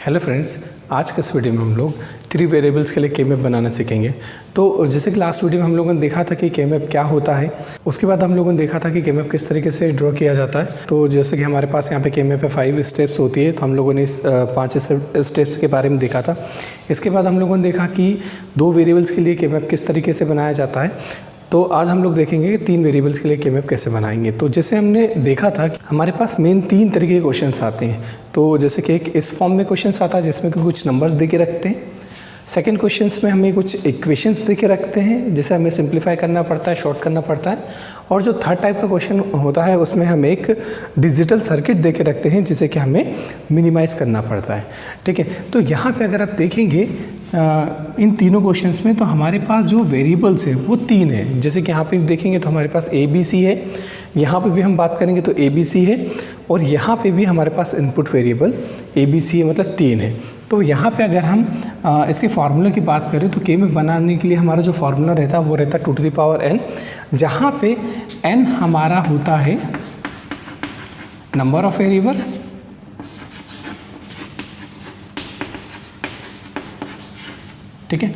Hello friends, आज के इस वीडियो में हम लोग 3 वेरिएबल्स के लिए के मैप बनाना सीखेंगे। तो जैसे कि लास्ट वीडियो में हम लोगों ने देखा था कि के मैप क्या होता है, उसके बाद हम लोगों ने देखा था कि के मैप किस तरीके से ड्रॉ किया जाता है। तो जैसे कि हमारे पास यहाँ पे के मैप पे 5 स्टेप्स होती है, तो हम लोगों ने इस 5 स्टेप्स के बारे में देखा था। इसके बाद हम लोगों ने देखा कि 2 वेरिएबल्स के लिए के मैप किस तरीके से बनाया जाता है। तो आज हम लोग देखेंगे कि 3 वेरिएबल्स के लिए के मैप कैसे बनाएंगे। तो जैसे हमने देखा था कि हमारे पास मेन 3 तरीके के क्वेश्चंस आते हैं। तो जैसे कि एक इस फॉर्म में क्वेश्चंस आता है जिसमें कि कुछ नंबर्स दे के रखते हैं। सेकंड क्वेश्चंस में हमें कुछ इक्वेशंस दे के रखते हैं जिसे हमें सिंप्लीफाई करना पड़ता है, शॉर्ट करना पड़ता है। और जो थर्ड टाइप का क्वेश्चन होता है उसमें हम एक डिजिटल सर्किट दे के रखते हैं जिसे कि हमें मिनिमाइज़ करना पड़ता है। ठीक है, तो यहाँ पे अगर आप देखेंगे इन तीनों क्वेश्चंस में तो हमारे पास जो वेरिएबल्स है वो 3 है। जैसे कि यहाँ पे देखेंगे तो हमारे पास ABC है, यहाँ पे भी हम बात करेंगे तो ABC है, और यहाँ पे भी हमारे पास इनपुट वेरिएबल ABC है, मतलब 3 है। तो यहाँ पे अगर हम इसके फार्मूले की बात करें तो के मैप बनाने के लिए हमारा जो फार्मूला रहता है वो रहता है 2 to the power n, जहाँ पे n हमारा होता है नंबर ऑफ वेरिएबल, ठीक है।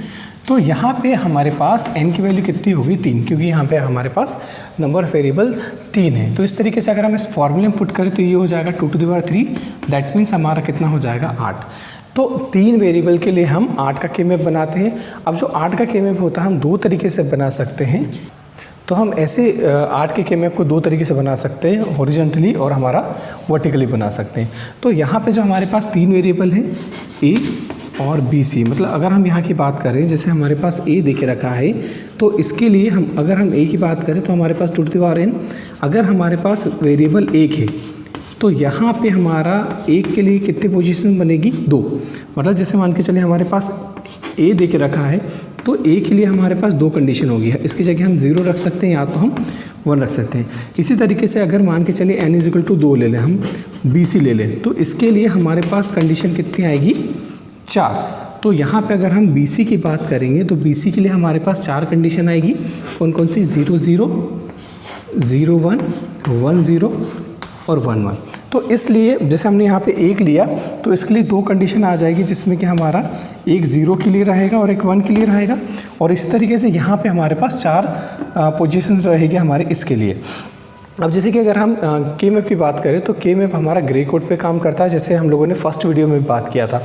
तो यहाँ पे हमारे पास n की वैल्यू कितनी होगी 3, क्योंकि यहाँ पे हमारे पास नंबर ऑफ वेरिएबल 3 है। तो इस तरीके से अगर हम इस फॉर्मूले में पुट करें तो ये हो जाएगा 2 to the power 3, that means हमारा कितना हो जाएगा 8। तो 3 वेरिएबल के लिए हम 8 का के मैप बनाते हैं। अब जो 8 का के मैप होता है हम 2 तरीके से बना सकते हैं। तो हम ऐसे 8 के मैप को 2 तरीके से बना सकते हैं, हॉरिजॉन्टली और हमारा वर्टिकली बना सकते हैं। तो यहाँ पे जो हमारे पास 3 वेरिएबल हैं A और BC, मतलब अगर हम यहाँ की बात करें, जैसे हमारे पास A देके रखा है तो इसके लिए हम अगर हम A की बात करें तो हमारे पास 2 to the power n, अगर हमारे पास वेरिएबल 1 है तो यहाँ पे हमारा 1 के लिए कितनी पोजीशन बनेगी 2, मतलब जैसे मान के चलिए हमारे पास A दे के रखा है तो A के लिए हमारे पास 2 कंडीशन होगी। इसकी जगह हम 0 रख सकते हैं या तो हम 1 रख सकते हैं। इसी तरीके से अगर मान के चलिए n = 2 ले लें, हम BC ले लें, तो इसके लिए हमारे पास कंडीशन कितनी आएगी 4। तो यहाँ पे अगर हम BC की बात करेंगे तो BC के लिए हमारे पास 4 कंडीशन आएगी। कौन कौन सी? 0 0 0 1 1 0 और 1 1। तो इसलिए जैसे हमने यहाँ पे 1 लिया तो इसके लिए 2 कंडीशन आ जाएगी, जिसमें कि हमारा एक 0 के लिए रहेगा और एक 1 के लिए रहेगा। और इस तरीके से यहाँ पे हमारे पास 4 पोजीशंस रहेगी हमारे इसके लिए। अब जैसे कि अगर हम के मैप की बात करें तो के मैप हमारा ग्रे कोड पे काम करता है, जैसे हम लोगों ने फर्स्ट वीडियो में बात किया था।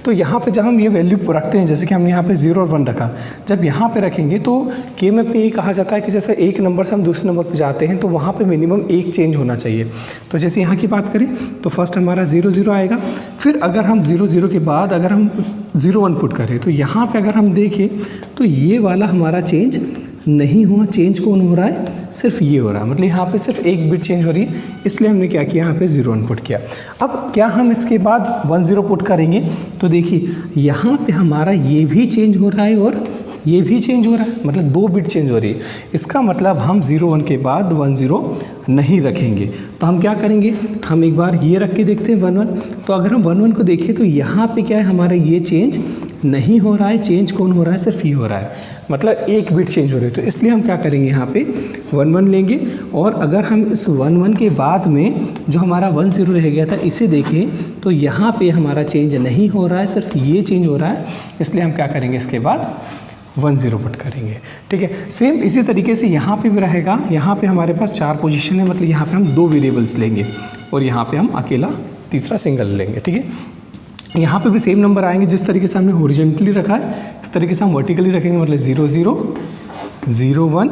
तो यहाँ पे जब हम ये वैल्यू रखते हैं, जैसे कि हमने यहाँ पे 0 और 1 रखा, जब यहाँ पे रखेंगे तो के मैप में ये कहा जाता है कि जैसे एक नंबर से हम दूसरे नंबर पे जाते हैं तो वहाँ पे मिनिमम 1 चेंज होना चाहिए। तो जैसे यहाँ की बात करें तो फर्स्ट हमारा 0 0 आएगा, फिर अगर हम 0 0 के बाद अगर हम 0 1 पुट करें तो यहाँ पर अगर हम देखें तो ये वाला हमारा चेंज नहीं हुआ। चेंज कौन हो रहा है? सिर्फ ये हो रहा है, मतलब यहाँ पे सिर्फ एक बिट चेंज हो रही है, इसलिए हमने क्या किया, यहाँ पे 0 1 पुट किया। अब क्या हम इसके बाद 1 0 पुट करेंगे तो देखिए यहाँ पे हमारा ये भी चेंज हो रहा है और ये भी चेंज हो रहा है, मतलब 2 बिट चेंज हो रही है। इसका मतलब हम 0 1 के बाद 1 0 नहीं रखेंगे। तो हम क्या करेंगे, हम एक बार ये रख के देखते हैं 1 1। तो अगर हम 1 1 को देखें तो यहाँ पे क्या है, हमारा ये चेंज नहीं हो रहा है। चेंज कौन हो रहा है? सिर्फ ये हो रहा है, मतलब एक बिट चेंज हो रही है। तो इसलिए हम क्या करेंगे, यहाँ पे 1 1 लेंगे। और अगर हम इस 1 1 के बाद में जो हमारा 1 0 रह गया था इसे देखें तो यहाँ पे हमारा चेंज नहीं हो रहा है, सिर्फ ये चेंज हो रहा है। इसलिए हम क्या करेंगे, इसके बाद 1 0 पुट करेंगे। ठीक है, सेम इसी तरीके से यहाँ पे भी रहेगा। यहाँ पे हमारे पास 4 पोजीशन है, मतलब यहाँ पे हम 2 वेरिएबल्स लेंगे और यहाँ पे हम अकेला तीसरा सिंगल लेंगे। ठीक है, यहाँ पे भी सेम नंबर आएंगे। जिस तरीके से हमने हॉरिजॉन्टली रखा है इस तरीके से हम वर्टिकली रखेंगे, मतलब 0 0 0 1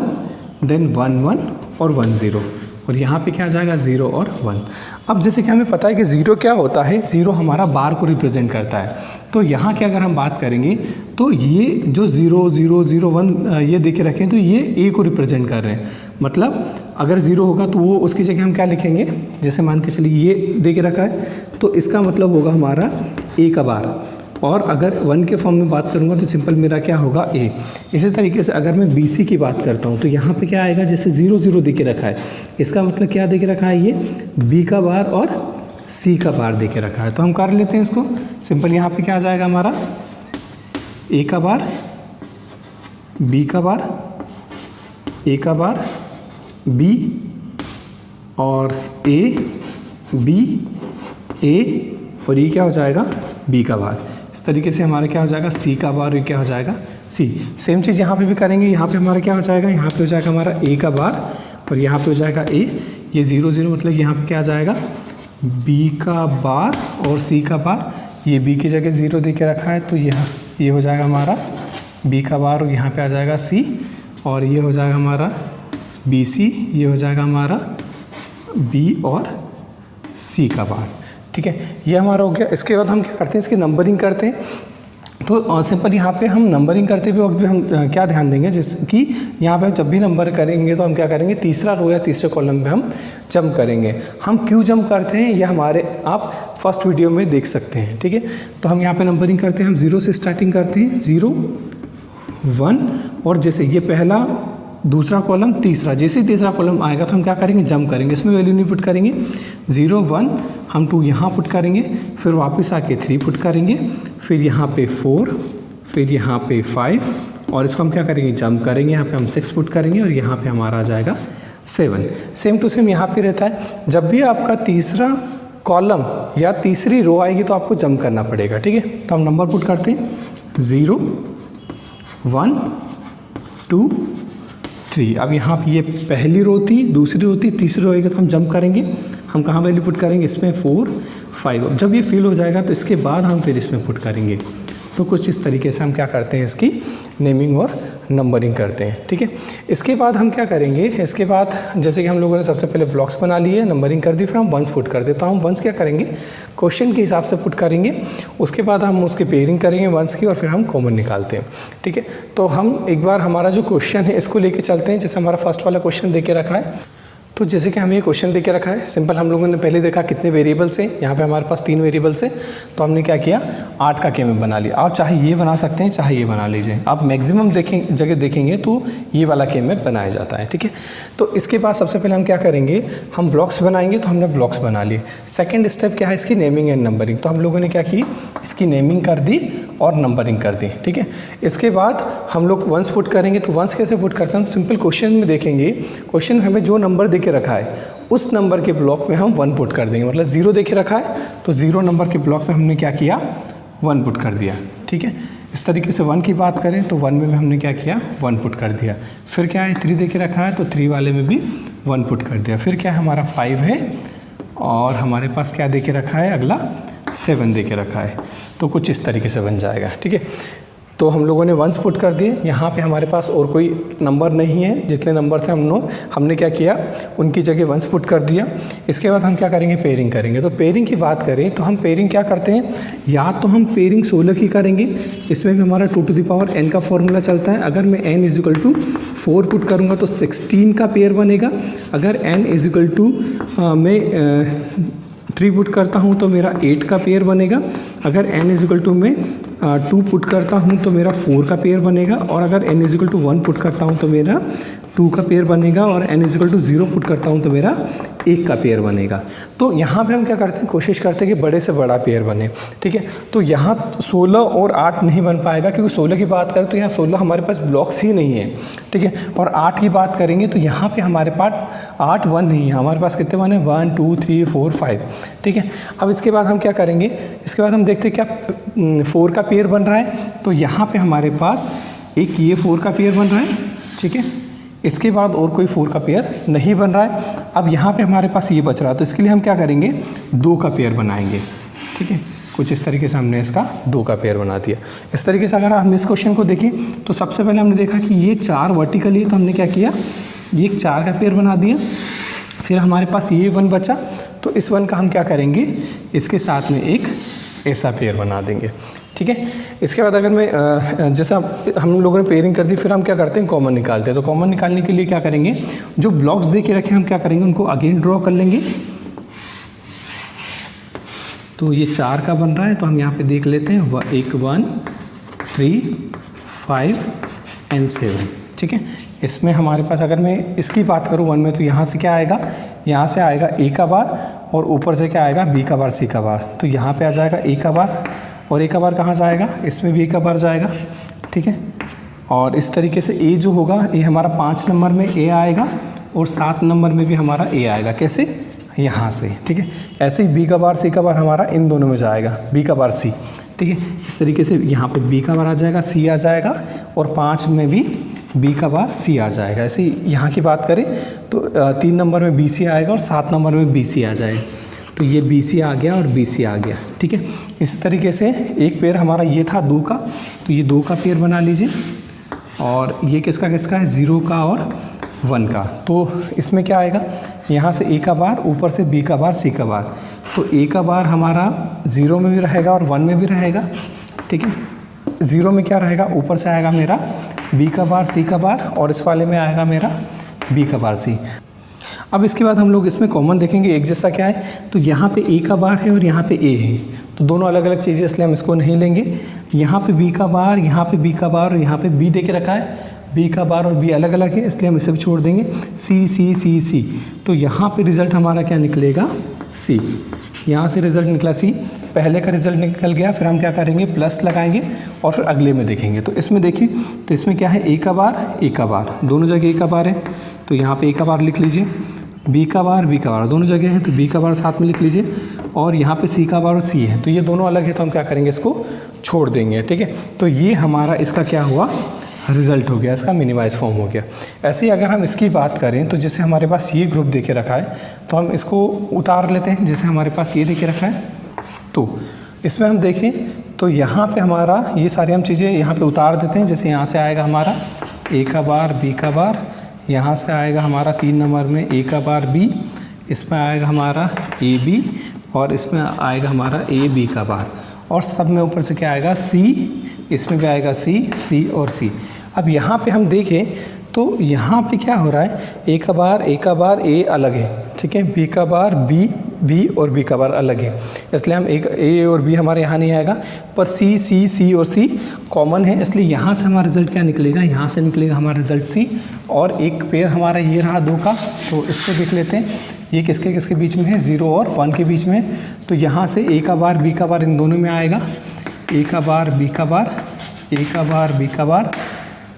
देन 1 1 और 1 0, और यहाँ पे क्या आ जाएगा 0 और 1। अब जैसे कि हमें पता है कि 0 क्या होता है, 0 हमारा बार को रिप्रेजेंट करता है। तो यहाँ की अगर हम बात करेंगे तो ये जो 0 0 0 1 ये देखे रखें तो ये A को रिप्रेजेंट कर रहे हैं। मतलब अगर 0 होगा तो वो उसकी जगह हम क्या लिखेंगे, जैसे मान के चलिए ये दे के रखा है तो इसका मतलब होगा हमारा A का बार। और अगर 1 के फॉर्म में बात करूँगा तो सिंपल मेरा क्या होगा A। इसी तरीके से अगर मैं BC की बात करता हूँ तो यहाँ पे क्या आएगा, जैसे 0 0 दे के रखा है, इसका मतलब क्या दे के रखा है, ये B का बार और C का बार दे के रखा है। तो हम कर लेते हैं इसको सिंपल। यहाँ पे क्या आ जाएगा हमारा A का बार, B का बार, A का बार, B और A B A और ये क्या हो जाएगा बी का बार। इस तरीके से हमारा क्या हो जाएगा सी का बार, ये क्या हो जाएगा सी। सेम चीज़ यहाँ पे भी करेंगे, यहाँ पे हमारा क्या हो जाएगा, यहाँ पे हो जाएगा हमारा ए का बार और यहाँ पे हो जाएगा ए, ये 0 0 मतलब यहाँ पे क्या आ जाएगा बी का बार और सी का बार, ये बी की जगह 0 दे के रखा है तो ये हो जाएगा हमारा बी का बार और यहाँ पे आ जाएगा सी, और ये हो जाएगा हमारा बी सी, ये हो जाएगा हमारा बी और सी का बार। ठीक है, ये हमारा हो गया। इसके बाद हम क्या करते हैं, इसकी नंबरिंग करते हैं। तो सिंपल यहाँ पे हम नंबरिंग करते हुए वक्त भी हम क्या ध्यान देंगे, जिसकी यहाँ पे जब भी नंबर करेंगे तो हम क्या करेंगे, तीसरा रो या तीसरे कॉलम पे हम जंप करेंगे। हम क्यों जंप करते हैं ये हमारे आप फर्स्ट वीडियो में देख सकते हैं। ठीक है, तो हम यहाँ पे नंबरिंग करते हैं, हम 0 से स्टार्टिंग करते हैं, 0 1, और जैसे ये पहला दूसरा कॉलम तीसरा, जैसे ही तीसरा कॉलम आएगा तो हम क्या करेंगे, जंप करेंगे, इसमें वैल्यू नहीं पुट करेंगे। 0 1 हम 2 यहाँ पुट करेंगे, फिर वापस आके 3 पुट करेंगे, फिर यहाँ पे 4, फिर यहाँ पे 5, और इसको हम क्या करेंगे, जंप करेंगे, यहाँ पे हम 6 पुट करेंगे और यहाँ पे हमारा आ जाएगा 7। सेम टू सेम यहाँ पे रहता है, जब भी आपका तीसरा कॉलम या तीसरी रो आएगी तो आपको जंप करना पड़ेगा। ठीक है, तो हम नंबर पुट करते हैं 0 1 2 3। अब यहाँ पे ये पहली रो थी, दूसरी रो थी, तीसरी रो आएगी तो हम जंप करेंगे, हम कहाँ वैल्यू पुट करेंगे, इसमें 4 5। जब ये फिल हो जाएगा तो इसके बाद हम फिर इसमें पुट करेंगे। तो कुछ इस तरीके से हम क्या करते हैं, इसकी नेमिंग और नंबरिंग करते हैं। ठीक है, इसके बाद हम क्या करेंगे, इसके बाद जैसे कि हम लोगों ने सबसे पहले ब्लॉक्स बना लिए, नंबरिंग कर दी, फिर हम वंस पुट कर दे। तो हम वंस क्या करेंगे, क्वेश्चन के हिसाब से पुट करेंगे, उसके बाद हम उसकी पेयरिंग करेंगे वंस की और फिर हम कॉमन निकालते हैं। ठीक है, तो हम एक बार हमारा जो क्वेश्चन है इसको लेके चलते हैं। जैसे हमारा फर्स्ट वाला क्वेश्चन दे के रखा है, तो जैसे कि हमें ये क्वेश्चन दे के रखा है, सिंपल हम लोगों ने पहले देखा कितने वेरिएबल्स हैं, यहाँ पे हमारे पास 3 वेरिएबल्स हैं, तो हमने क्या किया 8 का केम बना लिया। आप चाहे ये बना सकते हैं, चाहे ये बना लीजिए, आप मैक्सिमम जगह देखेंगे तो ये वाला केम बनाया जाता है। ठीक है, तो इसके बाद सबसे पहले हम क्या करेंगे, हम ब्लॉक्स बनाएंगे, तो हमने ब्लॉक्स बना लिए। सेकेंड स्टेप क्या है, इसकी नेमिंग एंड नंबरिंग। तो हम लोगों ने क्या की, इसकी नेमिंग कर दी और नंबरिंग कर दी। ठीक है, इसके बाद हम लोग वंस पुट करेंगे। तो वंस कैसे पुट करते हैं, हम सिंपल क्वेश्चन में देखेंगे, क्वेश्चन हमें जो नंबर दे के रखा है उस नंबर के ब्लॉक में हम 1 पुट कर देंगे। मतलब 0 दे के रखा है तो 0 नंबर के ब्लॉक में हमने क्या किया, 1 पुट कर दिया। ठीक है, इस तरीके से 1 की बात करें तो 1 में भी हमने क्या किया, 1 पुट कर दिया। फिर क्या है, 3 दे के रखा है तो 3 वाले में भी 1 पुट कर दिया। फिर क्या है, हमारा 5 है और हमारे पास क्या दे के रखा है, अगला 7 दे के रखा है। तो कुछ इस तरीके से बन जाएगा। ठीक है, तो हम लोगों ने वंस पुट कर दिए। यहाँ पे हमारे पास और कोई नंबर नहीं है, जितने नंबर थे हमने क्या किया, उनकी जगह वंस पुट कर दिया। इसके बाद हम क्या करेंगे, पेयरिंग करेंगे। तो पेयरिंग की बात करें तो हम पेयरिंग क्या करते हैं, या तो हम पेयरिंग 16 की करेंगे, इसमें भी हमारा 2 to the power n का फॉर्मूला चलता है। अगर मैं n = 4 पुट करूँगा तो 16 का पेयर बनेगा। अगर n = मैं 3 पुट करता हूँ तो मेरा 8 का पेयर बनेगा। अगर n = मैं 2 पुट करता हूँ तो मेरा 4 का पेयर बनेगा। और अगर n = 1 पुट करता हूँ तो मेरा 2 का पेयर बनेगा। और n = 0 पुट करता हूँ तो मेरा 1 का पेयर बनेगा। तो यहाँ पे हम क्या करते हैं, कोशिश करते हैं कि बड़े से बड़ा पेयर बने। ठीक है, तो यहाँ 16 और 8 नहीं बन पाएगा, क्योंकि 16 की बात करें तो यहाँ 16 हमारे पास ब्लॉक्स ही नहीं है। ठीक है, और 8 की बात करेंगे तो यहाँ पे हमारे पास 8 1 नहीं है, हमारे पास कितने 1 है, 1 2 3 4 5। ठीक है, अब इसके बाद हम क्या करेंगे, इसके बाद हम देखते हैं क्या 4 का पेयर बन रहा है। तो यहाँ पे हमारे पास एक ये 4 का पेयर बन रहा है। ठीक है, इसके बाद और कोई 4 का पेयर नहीं बन रहा है। अब यहाँ पे हमारे पास ये बच रहा है, तो इसके लिए हम क्या करेंगे, 2 का पेयर बनाएंगे। ठीक है, कुछ इस तरीके से हमने इसका 2 का पेयर बना दिया। इस तरीके से अगर हम इस क्वेश्चन को देखें तो सबसे पहले हमने देखा कि ये 4 वर्टिकली है, तो हमने क्या किया, ये 4 का पेयर बना दिया। फिर हमारे पास ये 1 बचा, तो इस 1 का हम क्या करेंगे, इसके साथ में एक ऐसा पेयर बना देंगे। ठीक है, इसके बाद अगर मैं जैसा हम लोगों ने पेयरिंग कर दी, फिर हम क्या करते हैं, कॉमन निकालते हैं। तो कॉमन निकालने के लिए क्या करेंगे, जो ब्लॉक्स दे के रखे हम क्या करेंगे, उनको अगेन ड्रॉ कर लेंगे। तो ये 4 का बन रहा है, तो हम यहाँ पे देख लेते हैं 1 3 5 and 7। ठीक है, इसमें हमारे पास अगर मैं इसकी बात करूँ 1 में, तो यहाँ से क्या आएगा, यहाँ से आएगा a का बार और ऊपर से क्या आएगा, b का बार c का बार। तो यहाँ पे आ जाएगा a का बार, और a का बार कहाँ जाएगा, इसमें भी a का बार जाएगा। ठीक है, और इस तरीके से a जो होगा, ये हमारा 5 नंबर में a आएगा और 7 नंबर में भी हमारा a आएगा। कैसे, यहाँ से। ठीक है, ऐसे ही b का बार c का बार हमारा इन दोनों में जाएगा, b का बार c। ठीक है। इस तरीके से यहाँ पे बी का बार आ जाएगा, सी आ जाएगा और 5 में भी बी का बार सी आ जाएगा। ऐसे ही यहाँ की बात करें तो 3 नंबर में बी सी आएगा और 7 नंबर में बी सी आ जाएगा। तो ये बी सी आ गया और बी सी आ गया, ठीक है। इसी तरीके से एक पेयर हमारा ये था 2 का, तो ये 2 का पेयर बना लीजिए। और ये किसका किसका है, 0 का और 1 का। तो इसमें क्या आएगा, यहाँ से ए का बार, ऊपर से बी का बार, सी का बार। तो ए का बार हमारा 0 में भी रहेगा और 1 में भी रहेगा, ठीक है। 0 में क्या रहेगा, ऊपर से आएगा मेरा बी का बार, सी का बार, और इस वाले में आएगा मेरा बी का बार, सी। अब इसके बाद हम लोग इसमें कॉमन देखेंगे एक जैसा क्या है, तो यहाँ पे ए का बार है और यहाँ पे ए है, तो दोनों अलग अलग चीज़ें, इसलिए हम इसको नहीं लेंगे। यहाँ पे बी का बार, यहाँ पे बी का बार और यहाँ पे बी दे के रखा है, बी का बार और बी अलग अलग है, इसलिए हम इसे भी छोड़ देंगे। सी सी सी सी, तो यहाँ पे रिज़ल्ट हमारा क्या निकलेगा, सी। यहाँ से रिज़ल्ट निकला सी, पहले का रिज़ल्ट निकल गया, फिर हम क्या करेंगे, प्लस लगाएंगे और फिर अगले में देखेंगे। तो इसमें देखिए, तो इसमें क्या है, ए का बार, ए का बार, दोनों जगह ए का बार है, तो यहाँ पे ए का बार लिख लीजिए। बी का बार, बी का बार, दोनों जगह है, तो बी का बार साथ में लिख लीजिए। और यहाँ पे सी का बार और सी है, तो ये दोनों अलग है, तो हम क्या करेंगे, इसको छोड़ देंगे, ठीक है। तो ये हमारा इसका क्या हुआ, रिज़ल्ट हो गया, इसका मिनिमाइज फॉर्म हो गया। ऐसे ही अगर हम इसकी बात करें तो जैसे हमारे पास ये ग्रुप दे के रखा है, तो हम इसको उतार लेते हैं। जैसे हमारे पास ये दे के रखा है, तो इसमें हम देखें तो यहाँ पे हमारा ये सारी हम चीज़ें यहाँ पे उतार देते हैं। जैसे यहाँ से आएगा हमारा ए का बार, बी का बार, यहाँ से आएगा हमारा 3 नंबर में ए का बार बी, इसमें आएगा हमारा ए बी, और इसमें आएगा हमारा ए बी का बार, और सब में ऊपर से क्या आएगा, सी, इसमें भी आएगा सी, सी और सी। अब यहाँ पे हम देखें तो यहाँ पे क्या हो रहा है, ए का बार ए अलग है, ठीक है, बी का बार बी, बी और बी का बार अलग है, इसलिए हम ए और बी हमारे यहाँ नहीं आएगा, पर सी सी सी और सी कॉमन है, इसलिए यहाँ से हमारा रिजल्ट क्या निकलेगा, यहाँ से निकलेगा हमारा रिजल्ट सी। और एक पेयर हमारा ये रहा 2 का, तो इसको देख लेते हैं, ये किसके किसके बीच में है, 0 और 1 के बीच में। तो यहाँ से ए का बार, बी का बार, इन दोनों में आएगा, ए का बार, बी का बार, ए का बार, बी का बार,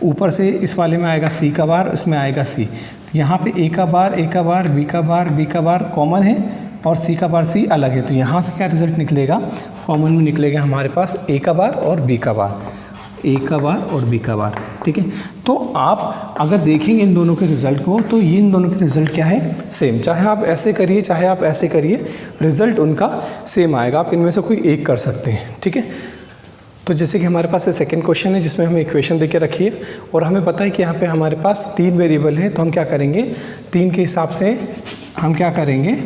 ऊपर से इस वाले में आएगा सी का बार, इसमें आएगा सी। यहाँ पे ए का बार, बी का बार, बी का बार कॉमन है और सी का बार, सी अलग है। तो यहाँ से क्या रिजल्ट निकलेगा, कॉमन में निकलेगा हमारे पास ए का बार और बी का बार, ए का बार और बी का बार, ठीक है। तो आप अगर देखेंगे इन दोनों के रिज़ल्ट को, तो ये इन दोनों के रिज़ल्ट क्या है, सेम। चाहे आप ऐसे करिए, चाहे आप ऐसे करिए, रिज़ल्ट उनका सेम आएगा। आप इनमें से कोई एक कर सकते हैं, ठीक है। तो जैसे कि हमारे पास सेकंड क्वेश्चन है, जिसमें हमें इक्वेशन देके रखी है और हमें पता है कि यहाँ पे हमारे पास 3 वेरिएबल हैं। तो हम क्या करेंगे, 3 के हिसाब से हम क्या करेंगे,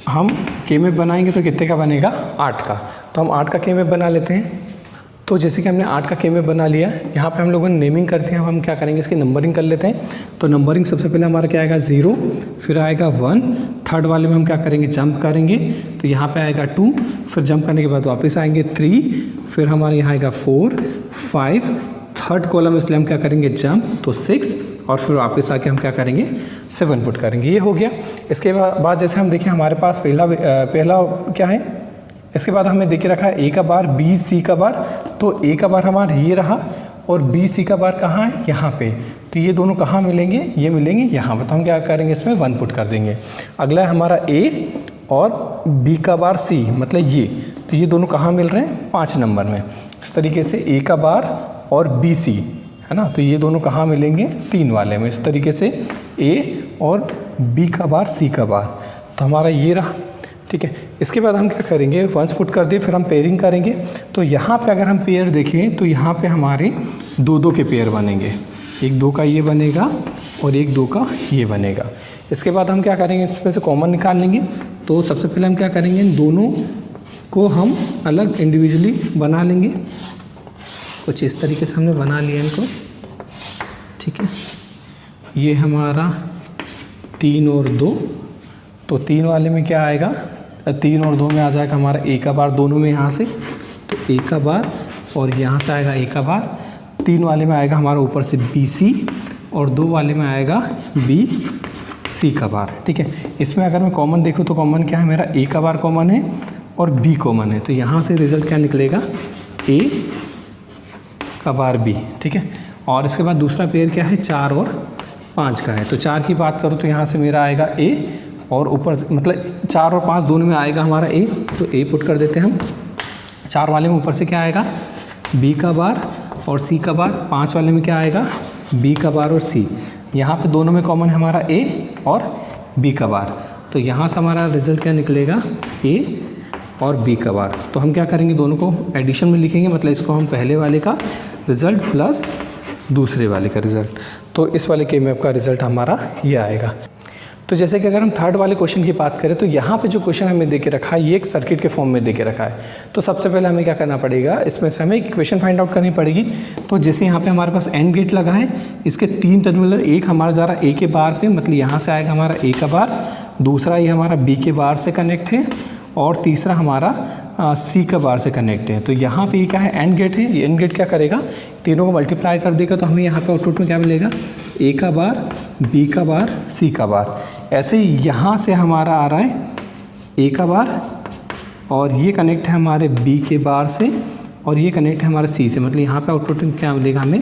हम के में बनाएंगे तो कितने का बनेगा, 8 का। तो हम 8 का के में बना लेते हैं। तो जैसे कि हमने 8 का के में बना लिया, यहाँ पे हम लोगों ने नेमिंग करते हैं। अब हम क्या करेंगे, इसकी नंबरिंग कर लेते हैं। तो नंबरिंग सबसे पहले हमारा क्या आएगा, 0, फिर आएगा 1, थर्ड वाले में हम क्या करेंगे, जंप करेंगे, तो यहाँ पे आएगा 2, फिर जंप करने के बाद वापस आएंगे 3, फिर हमारे यहाँ आएगा 4, 5, थर्ड कॉलम, इसलिए हम क्या करेंगे, जंप, तो 6, और फिर वापस आके हम क्या करेंगे, 7 पुट करेंगे। ये हो गया। इसके बाद जैसे हम देखें हमारे पास पहला क्या है, इसके बाद हमें देखे रखा है ए का बार, बी, सी का बार। तो ए का बार हमारा ये रहा और बी, सी का बार कहाँ है, यहाँ पे। तो ये दोनों कहाँ मिलेंगे, ये मिलेंगे यहाँ पर। तो हम क्या करेंगे, इसमें 1 पुट कर देंगे। अगला है हमारा ए और बी का बार सी, मतलब ये। तो ये दोनों कहाँ मिल रहे हैं, 5 नंबर में। इस तरीके से ए का बार और बी, सी है ना, तो ये दोनों कहाँ मिलेंगे, 3 वाले में। इस तरीके से ए और बी का बार, सी का बार, तो हमारा ये रहा, ठीक है। इसके बाद हम क्या करेंगे, 1 पुट कर दिए, फिर हम पेयरिंग करेंगे। तो यहाँ पे अगर हम पेयर देखें तो यहाँ पे हमारे 2-2 के पेयर बनेंगे, एक 2 का ये बनेगा और एक 2 का ये बनेगा। इसके बाद हम क्या करेंगे, इसमें से कॉमन निकाल लेंगे। तो सबसे पहले हम क्या करेंगे, इन दोनों को हम अलग इंडिविजुअली बना लेंगे। कुछ इस तरीके से हमने बना लिया इनको, ठीक है। ये हमारा 3 और 2, तो 3 वाले में क्या आएगा, 3 और 2 में आ जाएगा हमारा ए का बार, दोनों में यहाँ से, तो ए का बार, और यहाँ से आएगा ए का बार। 3 वाले में आएगा हमारा ऊपर से बी, सी, और 2 वाले में आएगा बी, सी का बार, ठीक है। इसमें अगर मैं कॉमन देखूँ तो कॉमन क्या है, मेरा ए का बार कॉमन है और बी कॉमन है। तो यहाँ से रिजल्ट क्या निकलेगा, ए का बार बी, ठीक है। और इसके बाद दूसरा पेयर क्या है, 4 और 5 का है। तो 4 की बात करूँ तो यहाँ से मेरा आएगा ए, और ऊपर मतलब 4 और 5 दोनों में आएगा हमारा ए, तो ए पुट कर देते हैं हम। 4 वाले में ऊपर से क्या आएगा b का बार और c का बार, 5 वाले में क्या आएगा b का बार और c। यहाँ पे दोनों में कॉमन है हमारा a और b का बार, तो यहाँ से हमारा रिजल्ट क्या निकलेगा a और b का बार। तो हम क्या करेंगे दोनों को एडिशन में लिखेंगे, मतलब इसको हम पहले वाले का रिज़ल्ट प्लस दूसरे वाले का रिज़ल्ट, तो इस वाले के मैप का रिज़ल्ट हमारा ये आएगा। तो जैसे कि अगर हम थर्ड वाले क्वेश्चन की बात करें तो यहाँ पे जो क्वेश्चन हमें दे के रखा है ये एक सर्किट के फॉर्म में दे के रखा है। तो सबसे पहले हमें क्या करना पड़ेगा, इसमें से हमें इक्वेशन फाइंड आउट करनी पड़ेगी। तो जैसे यहाँ पे हमारे पास एंड गेट लगा है, इसके 3 टर्मिनल, एक हमारा जा रहा है ए के बार पे, मतलब यहाँ से आएगा हमारा ए का बार, दूसरा ये हमारा बी के बार से कनेक्ट है और तीसरा हमारा सी का बार से कनेक्ट है। तो यहाँ पे ये क्या है एंड गेट है, ये एंड गेट क्या करेगा तीनों को मल्टीप्लाई कर देगा, तो हमें यहाँ पे आउटपुट में क्या मिलेगा ए का बार, बी का बार, सी का बार। ऐसे ही यहाँ से हमारा आ रहा है ए का बार और ये कनेक्ट है हमारे बी के बार से और ये कनेक्ट है हमारे सी से, मतलब यहाँ पे आउटपुट में क्या मिलेगा हमें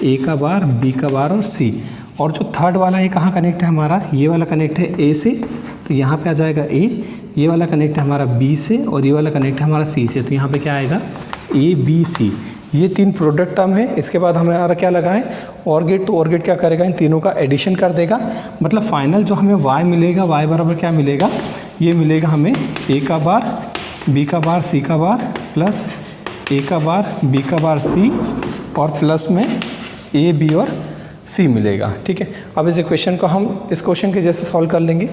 ए का बार, बी का बार और सी। और जो थर्ड वाला है कहाँ कनेक्ट है हमारा, ये वाला कनेक्ट है ए से, तो यहाँ पे आ जाएगा ए, ये वाला कनेक्ट है हमारा बी से और ये वाला कनेक्ट है हमारा सी से, तो यहाँ पे क्या आएगा ए बी सी। ये 3 प्रोडक्ट टर्म है। इसके बाद हमारा क्या लगा है और गेट, तो और गेट क्या करेगा इन तीनों का एडिशन कर देगा, मतलब फाइनल जो हमें y मिलेगा, y बराबर क्या मिलेगा, ये मिलेगा हमें ए का बार, बी का बार, सी का बार प्लस ए का बार, बी का बार, सी और प्लस में ए बी और सी मिलेगा। ठीक है, अब इस इक्वेशन को हम इस क्वेश्चन के जैसे सॉल्व कर लेंगे।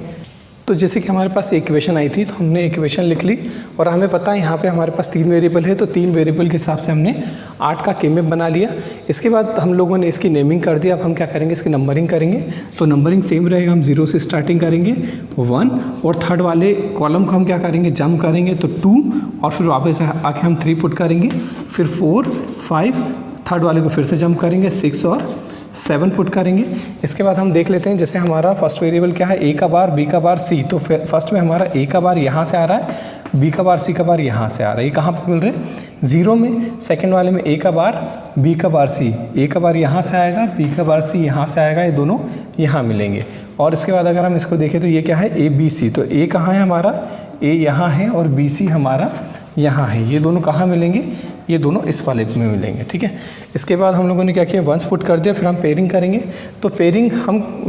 तो जैसे कि हमारे पास इक्वेशन आई थी तो हमने इक्वेशन लिख ली और हमें पता है यहाँ पे हमारे पास 3 वेरिएबल है, तो 3 वेरिएबल के हिसाब से हमने 8 का के मैप बना लिया। इसके बाद हम लोगों ने इसकी नेमिंग कर दिया। अब हम क्या करेंगे इसकी नंबरिंग करेंगे, तो नंबरिंग सेम रहेगा, हम 0 से स्टार्टिंग करेंगे 1 और थर्ड वाले कॉलम को हम क्या करेंगे जंप करेंगे तो 2 और फिर वापस आके हम 3 पुट करेंगे, फिर 4 5, थर्ड वाले को फिर से जंप करेंगे 6 और 7 पुट करेंगे। इसके बाद हम देख लेते हैं, जैसे हमारा फर्स्ट वेरिएबल क्या है ए का बार, बी का बार, सी। तो फर्स्ट में हमारा ए का बार यहाँ से आ रहा है, बी का बार, सी का बार यहाँ से आ रहा है। ये कहाँ पर मिल रहे हैं 0 में। सेकंड वाले में ए का बार, बी का बार, सी, ए का बार यहाँ से आएगा, बी का बार, सी यहाँ से आएगा, ये दोनों यहाँ मिलेंगे। और इसके बाद अगर हम इसको देखें तो ये क्या है ए बी सी, तो ए कहाँ है हमारा, ए यहाँ है और बी सी हमारा यहाँ है। ये दोनों कहाँ मिलेंगे, ये दोनों इस वाले में मिलेंगे। ठीक है, इसके बाद हम लोगों ने क्या किया वंस पुट कर दिया, फिर हम पेयरिंग करेंगे। तो पेयरिंग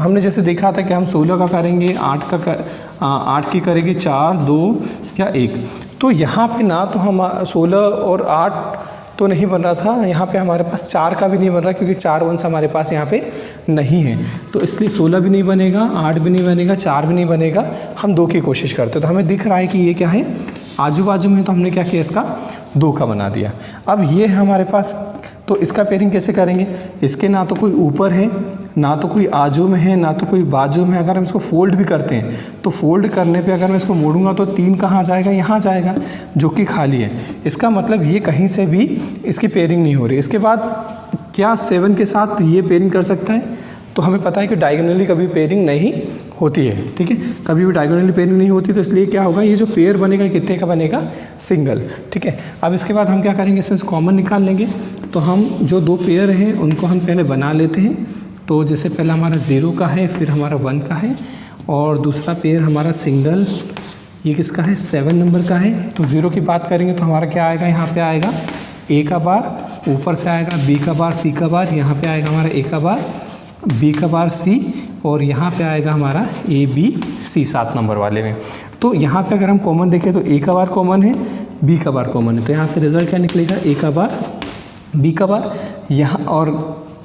हमने जैसे देखा था कि हम 16 का करेंगे, 8 की करेंगे, 4 2 या 1। तो यहाँ पे ना तो हम 16 और 8 तो नहीं बन रहा था, यहाँ पे हमारे पास 4 का भी नहीं बन रहा क्योंकि 4 वंस हमारे पास यहाँ पे नहीं है। तो इसलिए 16 भी नहीं बनेगा, 8 भी नहीं बनेगा, 4 भी नहीं बनेगा। हम 2 की कोशिश करते, तो हमें दिख रहा है कि ये क्या है आजू बाजू में, तो हमने क्या किया इसका 2 का बना दिया। अब ये है हमारे पास, तो इसका पेयरिंग कैसे करेंगे, इसके ना तो कोई ऊपर है, ना तो कोई आजू में है, ना तो कोई बाजू में। अगर हम इसको फोल्ड भी करते हैं तो फोल्ड करने पे अगर मैं इसको मोड़ूंगा तो 3 कहाँ जाएगा, यहाँ जाएगा, जो कि खाली है। इसका मतलब ये कहीं से भी इसकी पेयरिंग नहीं हो रही। इसके बाद क्या 7 के साथ ये पेयरिंग कर सकता है, तो हमें पता है कि डायगोनली कभी पेयरिंग नहीं होती है। ठीक है, कभी भी डायगोनली पेयरिंग नहीं होती, तो इसलिए क्या होगा ये जो पेयर बनेगा कितने का बनेगा, सिंगल। ठीक है, अब इसके बाद हम क्या करेंगे इसमें से कॉमन निकाल लेंगे। तो हम जो 2 पेयर हैं उनको हम पहले बना लेते हैं। तो जैसे पहला हमारा 0 का है, फिर हमारा 1 का है और दूसरा पेयर हमारा सिंगल, ये किसका है 7 नंबर का है। तो 0 की बात करेंगे तो हमारा क्या आएगा, यहाँ पे आएगा ए का बार, ऊपर से आएगा बी का बार, सी का बार, यहाँ पे आएगा हमारा ए का बार, बी का बार, सी और यहाँ पे आएगा हमारा ए बी सी 7 नंबर वाले में। तो यहाँ पे अगर हम कॉमन देखें तो ए का बार कॉमन है, बी का बार कॉमन है, तो यहाँ से रिजल्ट क्या निकलेगा ए का बार, बी का बार यहाँ, और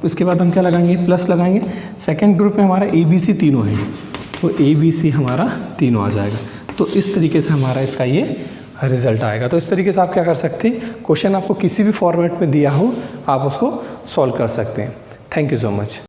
उसके बाद हम क्या लगाएंगे प्लस लगाएंगे। सेकेंड ग्रुप में हमारा ए बी सी तीनों है, तो ए बी सी हमारा तीनों आ जाएगा। तो इस तरीके से हमारा इसका ये रिजल्ट आएगा। तो इस तरीके से आप क्या कर सकते हैं, क्वेश्चन आपको किसी भी फॉर्मेट में दिया हो आप उसको सॉल्व कर सकते हैं। Thank you so much.